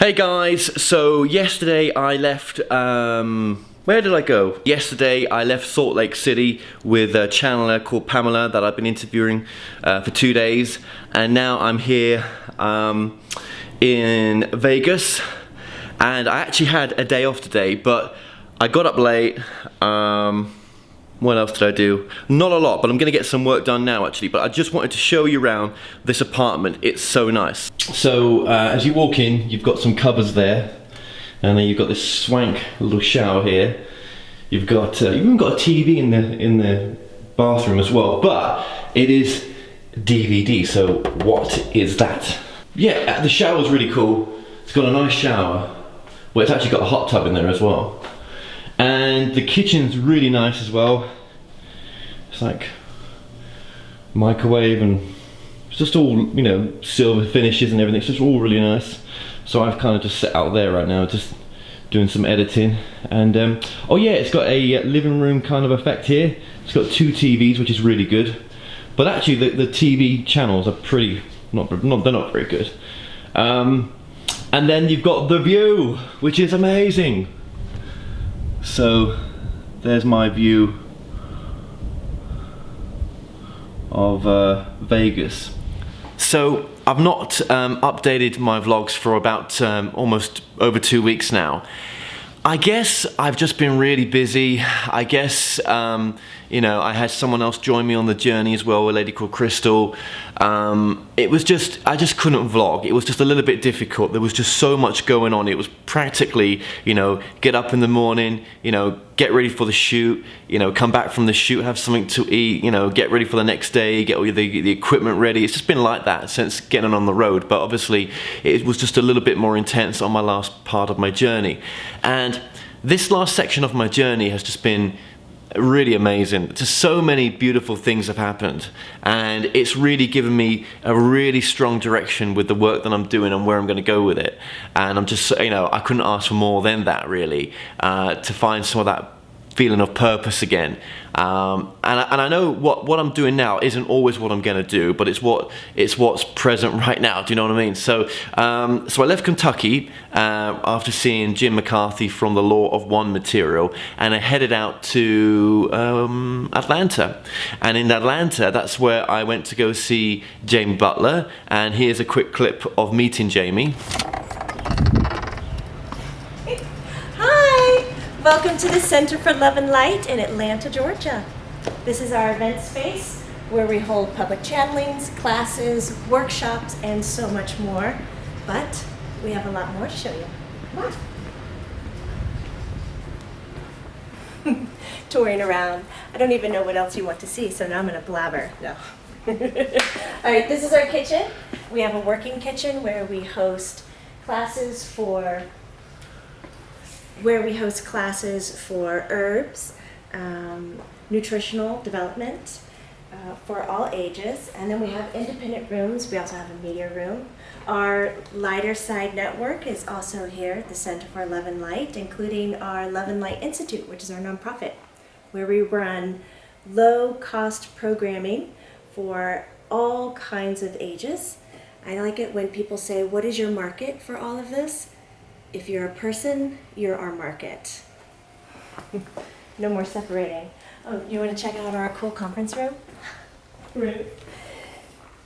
Hey guys, so yesterday I left, where did I go? Yesterday I left Salt Lake City with a channeler called Pamela that I've been interviewing for 2 days, and now I'm here in Vegas, and I actually had a day off today, but I got up late. What else did I do? Not a lot, but I'm gonna get some work done now actually, but I just wanted to show you around this apartment. It's so nice. So as you walk in, you've got some cupboards there, and then you've got this swank little shower here. You've even got a TV in the bathroom as well, but it is DVD, so what is that? Yeah, the shower's really cool. It's got a nice shower. Well, it's actually got a hot tub in there as well. And the kitchen's really nice as well. It's like microwave, and it's just all, you know, silver finishes and everything. It's just all really nice. So I've kind of just sat out there right now, just doing some editing. And oh yeah, it's got a living room kind of effect here. It's got 2 TVs, which is really good. But actually, the TV channels are pretty they're not very good. And then you've got the view, which is amazing. So there's my view of Vegas. So I've not updated my vlogs for about almost over 2 weeks now. I guess I've just been really busy. I guess you know, I had someone else join me on the journey as well, a lady called Crystal. It was just, I just couldn't vlog. It was just a little bit difficult. There was just so much going on. It was practically, you know, get up in the morning, you know, get ready for the shoot, you know, come back from the shoot, have something to eat, you know, get ready for the next day, get all the equipment ready. It's just been like that since getting on the road. But obviously it was just a little bit more intense on my last part of my journey. And this last section of my journey has just been really amazing. Just so many beautiful things have happened, and it's really given me a really strong direction with the work that I'm doing and where I'm going to go with it. And I'm just, you know, I couldn't ask for more than that really, to find some of that feeling of purpose again. And I know what I'm doing now isn't always what I'm going to do, but it's what's present right now. Do you know what I mean? So so I left Kentucky after seeing Jim McCarthy from the Law of One material, and I headed out to Atlanta. And in Atlanta, that's where I went to go see Jamie Butler. And here's a quick clip of meeting Jamie. Welcome to the Center for Love and Light in Atlanta, Georgia. This is our event space where we hold public channelings, classes, workshops, and so much more. But we have a lot more to show you. Come on. Touring around. I don't even know what else you want to see, so now I'm going to blabber. No. All right, this is our kitchen. We have a working kitchen where we host classes for herbs, nutritional development for all ages. And then we have independent rooms. We also have a media room. Our lighter side network is also here at the Center for Love and Light, including our Love and Light Institute, which is our nonprofit, where we run low-cost programming for all kinds of ages. I like it when people say, what is your market for all of this? If you're a person, you're our market. No more separating. Oh, you want to check out our cool conference room? Right.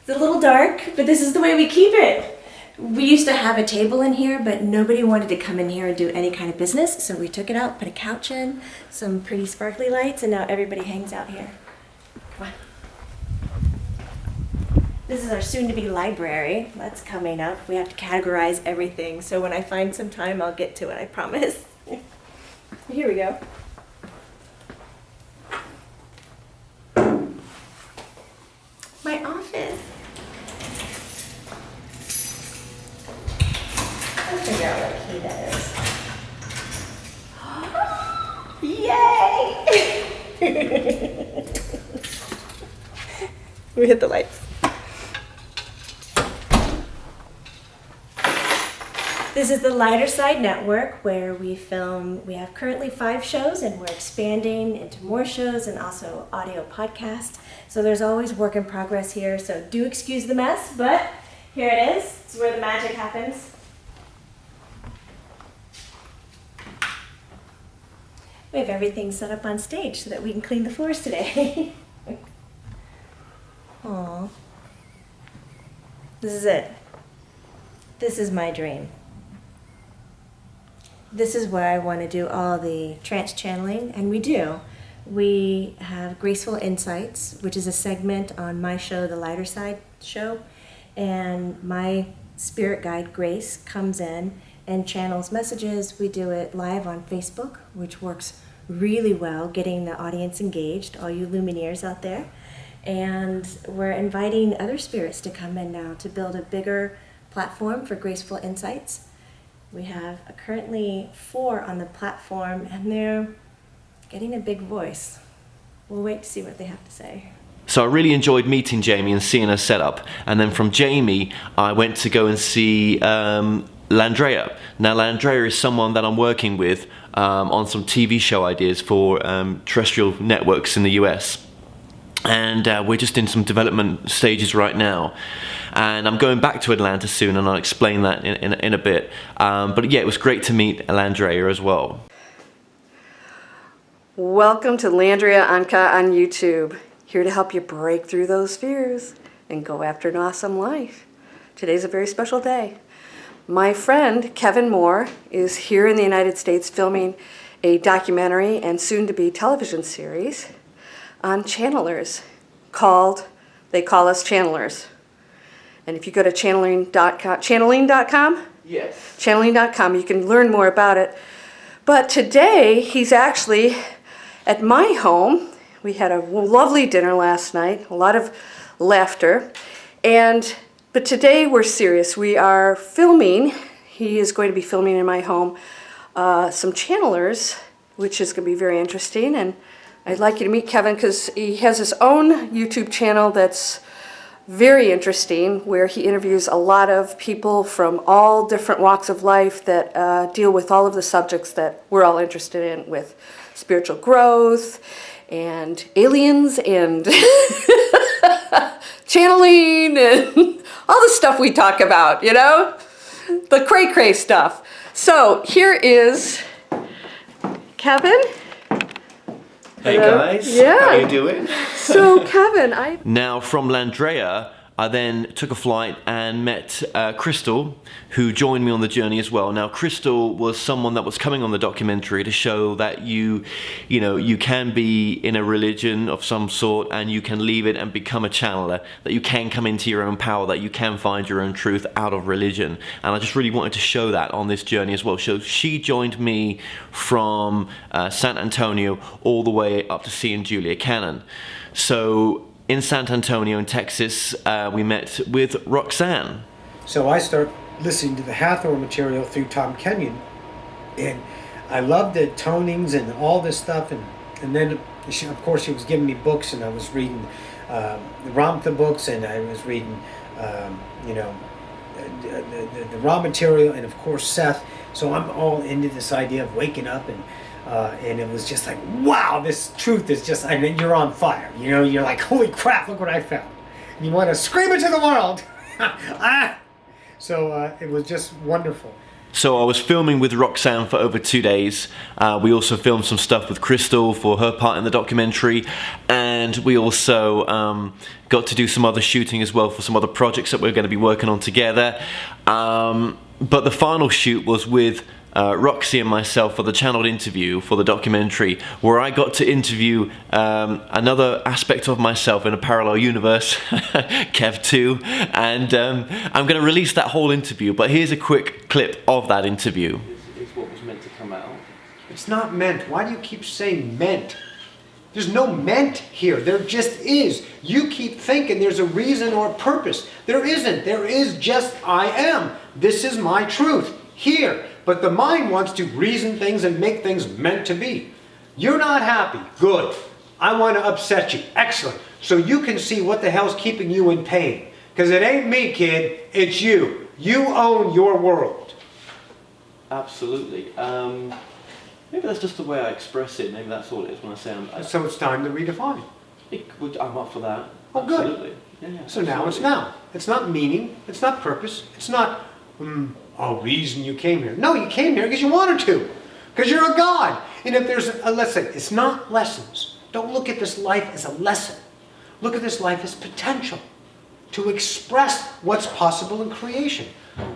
It's a little dark, but this is the way we keep it. We used to have a table in here, but nobody wanted to come in here and do any kind of business, so we took it out, put a couch in, some pretty sparkly lights, and now everybody hangs out here. Come on. This is our soon-to-be library. That's coming up. We have to categorize everything, so when I find some time, I'll get to it, I promise. Here we go. My office. I'll figure out what key that is. Yay! We hit the lights. This is the Lighter Side Network, where we film. We have currently 5 shows, and we're expanding into more shows and also audio podcast. So there's always work in progress here, so do excuse the mess, but here it is. It's where the magic happens. We have everything set up on stage so that we can clean the floors today. Aw. This is it. This is my dream. This is where I want to do all the trance channeling, and we do. We have Graceful Insights, which is a segment on my show, The Lighter Side Show, and my spirit guide, Grace, comes in and channels messages. We do it live on Facebook, which works really well, getting the audience engaged, all you Lumineers out there. And we're inviting other spirits to come in now to build a bigger platform for Graceful Insights. We have currently 4 on the platform, and they're getting a big voice. We'll wait to see what they have to say. So I really enjoyed meeting Jamie and seeing her setup. And then from Jamie, I went to go and see Landrea. Now Landrea is someone that I'm working with on some TV show ideas for terrestrial networks in the US. And we're just in some development stages right now. And I'm going back to Atlanta soon, and I'll explain that in a bit. But yeah, it was great to meet Landrea as well. Welcome to Landrea Anka on YouTube. Here to help you break through those fears and go after an awesome life. Today's a very special day. My friend Kevin Moore is here in the United States filming a documentary and soon-to-be television series on channelers called, they call us channelers. And if you go to channeling.com, Yes. channeling.com, you can learn more about it. But today, he's actually at my home. We had a lovely dinner last night, a lot of laughter. But today we're serious. We are filming, he is going to be filming in my home, some channelers, which is going to be very interesting. And I'd like you to meet Kevin because he has his own YouTube channel that's very interesting, where he interviews a lot of people from all different walks of life that deal with all of the subjects that we're all interested in, with spiritual growth and aliens and channeling and all the stuff we talk about, you know? The cray-cray stuff. So here is Kevin. Hey guys, Yeah. how are you doing? So Kevin, Now from Landrea, I then took a flight and met Crystal, who joined me on the journey as well. Now Crystal was someone that was coming on the documentary to show that you can be in a religion of some sort and you can leave it and become a channeler, that you can come into your own power, that you can find your own truth out of religion. And I just really wanted to show that on this journey as well. So she joined me from San Antonio all the way up to seeing Julia Cannon. So in San Antonio in Texas, we met with Roxanne. So I start listening to the Hathor material through Tom Kenyon, and I loved the tonings and all this stuff, and then of course she was giving me books, and I was reading the Ramtha books, and I was reading the raw material, and of course Seth. So I'm all into this idea of waking up, and it was just like, wow, this truth is just, and then you're on fire. You know, you're like, holy crap, look what I found. And you want to scream it to the world. So it was just wonderful. So I was filming with Roxanne for over 2 days. We also filmed some stuff with Crystal for her part in the documentary. And we also got to do some other shooting as well for some other projects that we're going to be working on together. But the final shoot was with Roxy and myself for the channeled interview for the documentary, where I got to interview another aspect of myself in a parallel universe, Kev 2, and I'm going to release that whole interview, but here's a quick clip of that interview. It's what was meant to come out. It's not meant. Why do you keep saying meant? There's no meant here. There just is. You keep thinking there's a reason or a purpose. There isn't. There is just I am. This is my truth. Here. But the mind wants to reason things and make things meant to be. You're not happy. Good. I want to upset you. Excellent. So you can see what the hell's keeping you in pain. Because it ain't me, kid. It's you. You own your world. Absolutely. Maybe that's just the way I express it. Maybe that's all it is when I say So it's time to redefine. I'm up for that. Oh, good. Absolutely. Yeah, So now it's now. It's not meaning. It's not purpose. It's not reason you came here. No, you came here because you wanted to. Because you're a god. And if there's a lesson, it's not lessons. Don't look at this life as a lesson. Look at this life as potential to express what's possible in creation.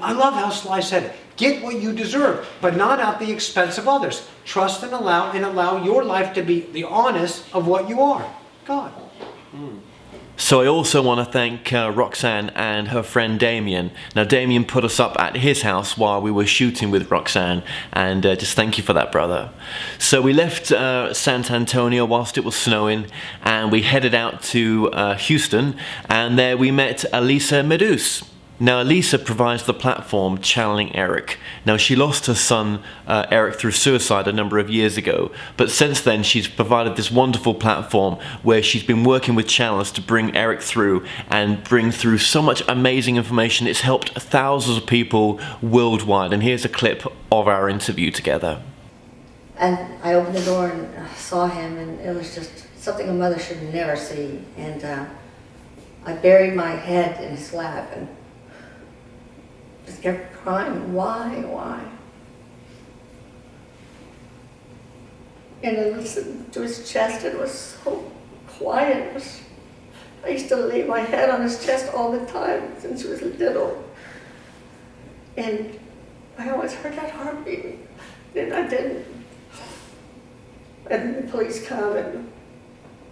I love how Sly said it. Get what you deserve, but not at the expense of others. Trust and allow your life to be the honest of what you are. God. So I also want to thank Roxanne and her friend Damien. Now Damien put us up at his house while we were shooting with Roxanne, and just thank you for that, brother. So we left San Antonio whilst it was snowing, and we headed out to Houston, and there we met Elisa Medus. Now Elisa provides the platform channeling Erick. Now she lost her son Erick through suicide a number of years ago, but since then she's provided this wonderful platform where she's been working with channelers to bring Erick through and bring through so much amazing information. It's helped thousands of people worldwide, and here's a clip of our interview together. And I opened the door and saw him, and it was just something a mother should never see. And I buried my head in his lap and just kept crying, why? And I listened to his chest, and it was so quiet. I used to lay my head on his chest all the time since he was little. And I always heard that heartbeat, and I didn't. And then the police come, and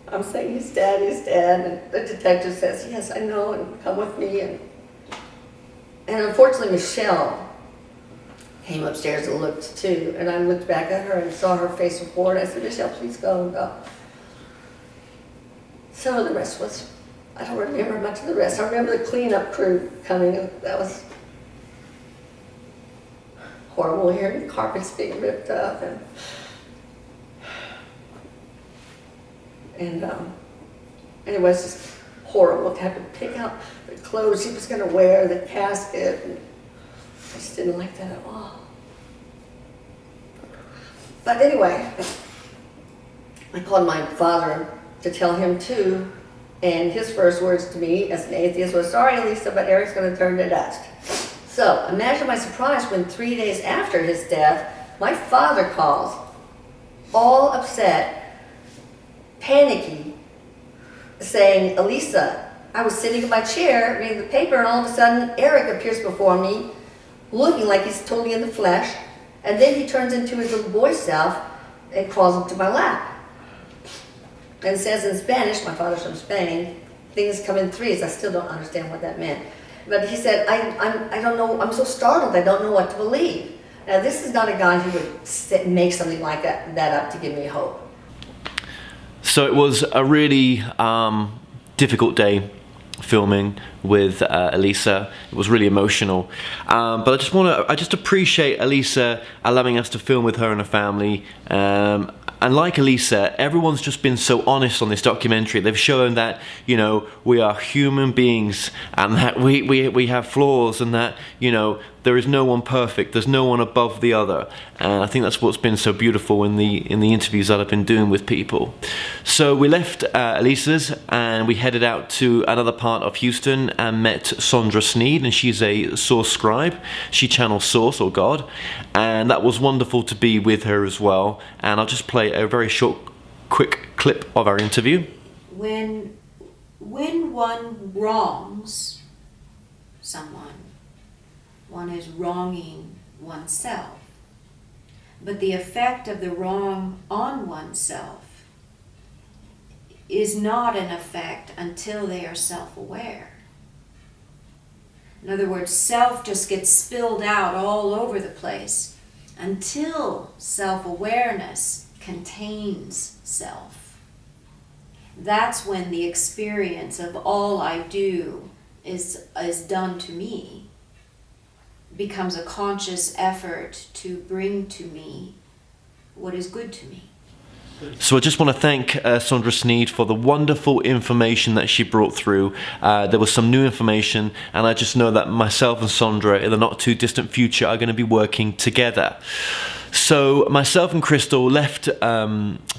I'm saying, he's dead, and the detective says, yes, I know, and come with me. And unfortunately, Michelle came upstairs and looked too. And I looked back at her and saw her face of horror. I said, Michelle, please go. Some of the rest was, I don't remember much of the rest. I remember the cleanup crew coming. That was horrible, hearing the carpets being ripped up. And it was just horrible to have to pick out the clothes he was going to wear, the casket. And I just didn't like that at all. But anyway, I called my father to tell him too, and his first words to me as an atheist was, sorry, Elisa, but Erick's going to turn to dust. So imagine my surprise when 3 days after his death, my father calls, all upset, panicky, saying, Elisa, I was sitting in my chair reading the paper, and all of a sudden Erick appears before me, looking like he's totally in the flesh, and then he turns into his little boy self and crawls up to my lap. And says in Spanish, my father's from Spain, things come in threes. I still don't understand what that meant. But he said, I don't know, I'm so startled, I don't know what to believe. Now this is not a guy who would make something like that up to give me hope. So it was a really difficult day filming with Elisa. It was really emotional, but I just appreciate Elisa allowing us to film with her and her family. And like Elisa, everyone's just been so honest on this documentary. They've shown that, you know, we are human beings, and that we have flaws, and that, you know, there is no one perfect. There's no one above the other. And I think that's what's been so beautiful in the interviews that I've been doing with people. So we left Elisa's and we headed out to another part of Houston and met Sondra Sneed, and she's a Source scribe. She channels Source or God, and that was wonderful to be with her as well. And I'll just play a very short, quick clip of our interview. When one wrongs someone, one is wronging oneself. But the effect of the wrong on oneself is not an effect until they are self-aware. In other words, self just gets spilled out all over the place until self-awareness contains self. That's when the experience of all I do is done to me becomes a conscious effort to bring to me what is good to me. So I just want to thank Sondra Sneed for the wonderful information that she brought through. There was some new information, and I just know that myself and Sondra in the not too distant future are going to be working together. So myself and Crystal left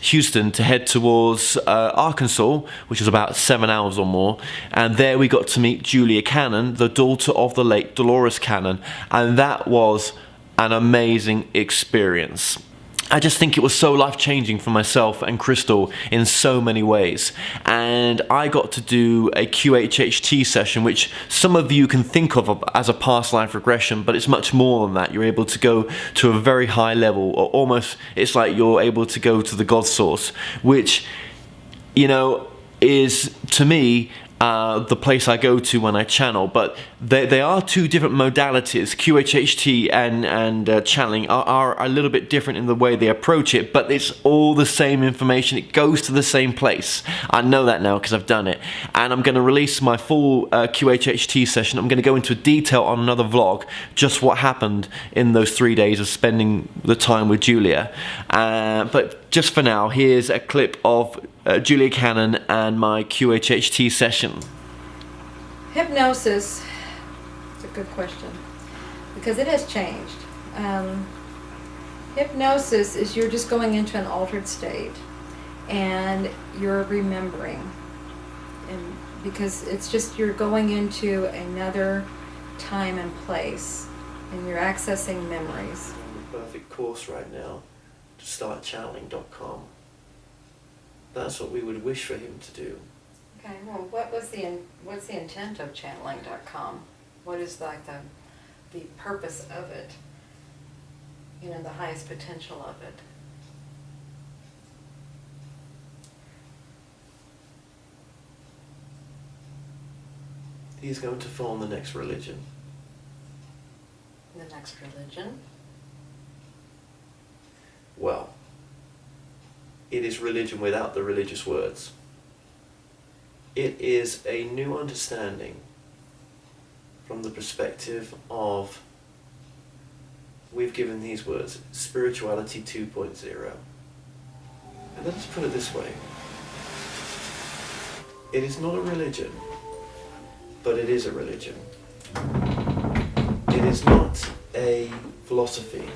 Houston to head towards Arkansas, which is about 7 hours or more, and there we got to meet Julia Cannon, the daughter of the late Dolores Cannon, and that was an amazing experience. I just think it was so life-changing for myself and Crystal in so many ways. And I got to do a QHHT session, which some of you can think of as a past life regression, but it's much more than that. You're able to go to a very high level, or almost, it's like you're able to go to the God source, which, you know, is, to me, the place I go to when I channel. But they are two different modalities. QHHT and channeling are a little bit different in the way they approach it, but it's all the same information. It goes to the same place. I know that now because I've done it. And I'm going to release my full QHHT session. I'm going to go into detail on another vlog, just what happened in those 3 days of spending the time with Julia. But just for now, here's a clip of Julia Cannon and my QHHT session. Hypnosis, it's a good question, because it has changed. Hypnosis is you're just going into an altered state and you're remembering, and because it's just you're going into another time and place and you're accessing memories. The perfect course right now to start channeling.com. That's what we would wish for him to do. Okay, well, what's the intent of channeling.com? What is like the purpose of it? You know, the highest potential of it. He's going to form the next religion. The next religion? Well, it is religion without the religious words. It is a new understanding from the perspective of, we've given these words, spirituality 2.0. And let's put it this way. It is not a religion, but it is a religion. It is not a philosophy,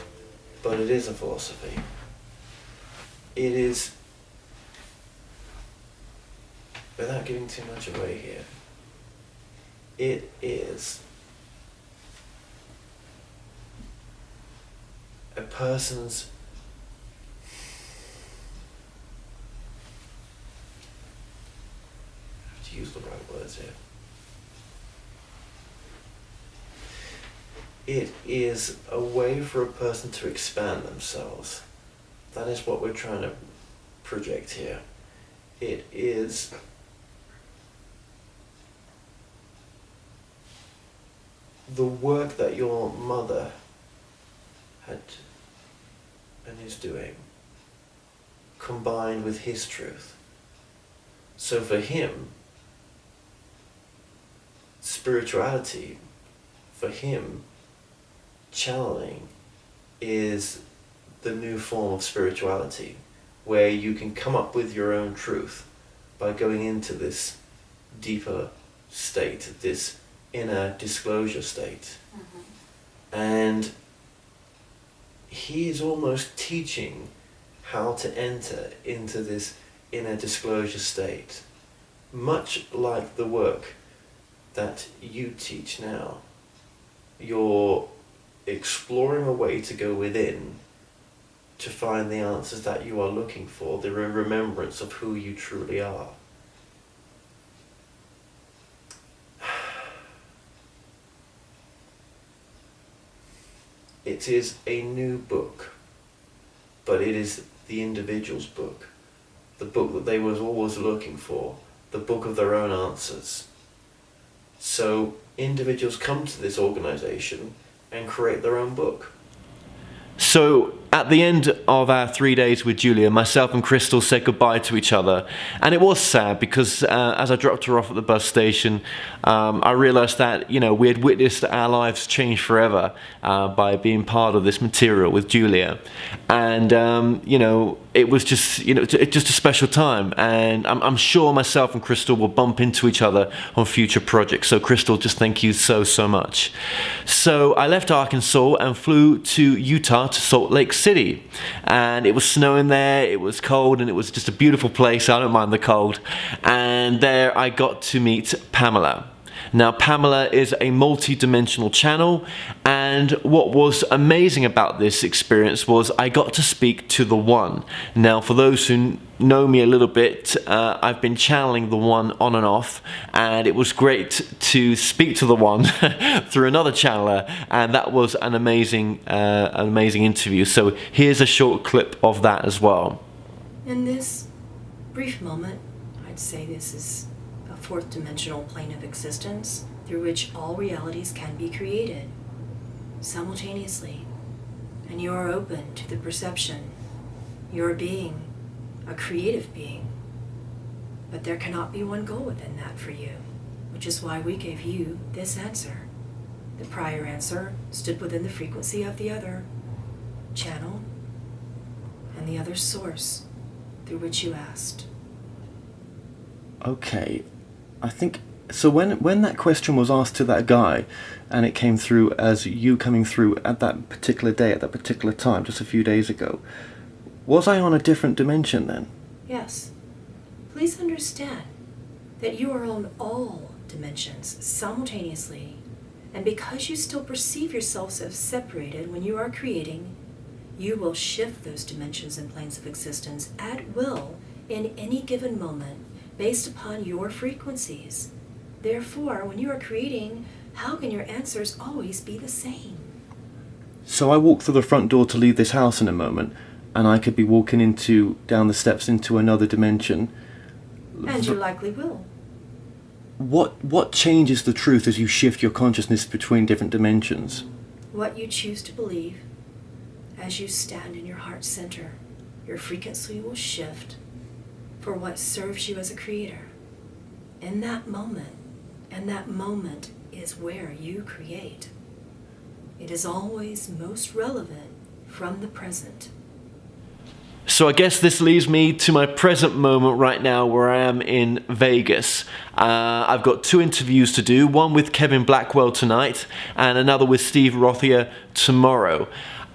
but it is a philosophy. It is, without giving too much away here, it is a person's to use the right words here. It is a way for a person to expand themselves. That is what we're trying to project here. It is the work that your mother had and is doing, combined with his truth. So for him, spirituality, for him, channeling is the new form of spirituality, where you can come up with your own truth by going into this deeper state, this inner disclosure state. Mm-hmm. And he is almost teaching how to enter into this inner disclosure state, much like the work that you teach now. You're exploring a way to go within to find the answers that you are looking for, the remembrance of who you truly are. It is a new book, but it is the individual's book, the book that they was always looking for, the book of their own answers. So individuals come to this organization and create their own book. So at the end of our 3 days with Julia, myself and Crystal said goodbye to each other. And it was sad because as I dropped her off at the bus station, I realized that, you know, we had witnessed our lives change forever by being part of this material with Julia. And, you know, it was just, you know, just a special time. And I'm sure myself and Crystal will bump into each other on future projects. So Crystal, just thank you so, so much. So I left Arkansas and flew to Utah, to Salt Lake City, and it was snowing there, it was cold, and it was just a beautiful place. I don't mind the cold. And there I got to meet Pamela. Now, Pamela is a multi-dimensional channel, and what was amazing about this experience was I got to speak to the One. Now, for those who know me a little bit, I've been channeling the One on and off, and it was great to speak to the One through another channeler, and that was an amazing interview. So here's a short clip of that as well. In this brief moment, I'd say this is a fourth dimensional plane of existence through which all realities can be created simultaneously, and you are open to the perception. You're a being, a creative being, but there cannot be one goal within that for you, which is why we gave you this answer. The prior answer stood within the frequency of the other channel and the other source through which you asked. Okay, I think so. When that question was asked to that guy, and it came through as you coming through at that particular day, at that particular time, just a few days ago, was I on a different dimension then? Yes. Please understand that you are on all dimensions simultaneously, and because you still perceive yourselves as separated when you are creating, you will shift those dimensions and planes of existence at will in any given moment based upon your frequencies. Therefore, when you are creating, how can your answers always be the same? So I walk through the front door to leave this house in a moment, and I could be walking down the steps into another dimension. And you likely will. What changes the truth as you shift your consciousness between different dimensions? What you choose to believe as you stand in your heart center, your frequency will shift for what serves you as a creator in that moment, and that moment is where you create. It is always most relevant from the present. So I guess this leaves me to my present moment right now, where I am in Vegas. I've got 2 interviews to do, one with Kevin Blackwell tonight and another with Steve Rothier tomorrow.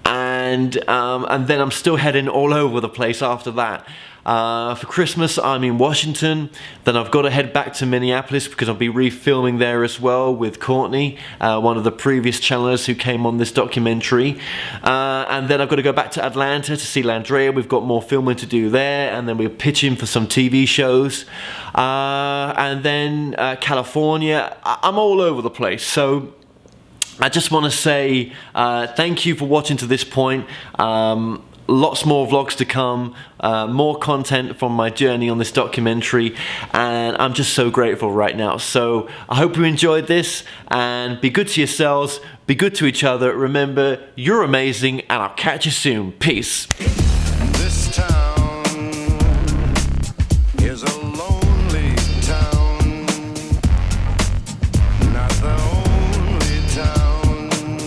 And then I'm still heading all over the place after that. For Christmas, I'm in Washington. Then I've got to head back to Minneapolis because I'll be refilming there as well with Courtney, one of the previous channelers who came on this documentary. And then I've got to go back to Atlanta to see Landrea. We've got more filming to do there, and then we're pitching for some TV shows. And then California. I'm all over the place. So I just want to say thank you for watching to this point. Lots more vlogs to come, more content from my journey on this documentary, and I'm just so grateful right now. So I hope you enjoyed this, and be good to yourselves, be good to each other. Remember, you're amazing, and I'll catch you soon. Peace.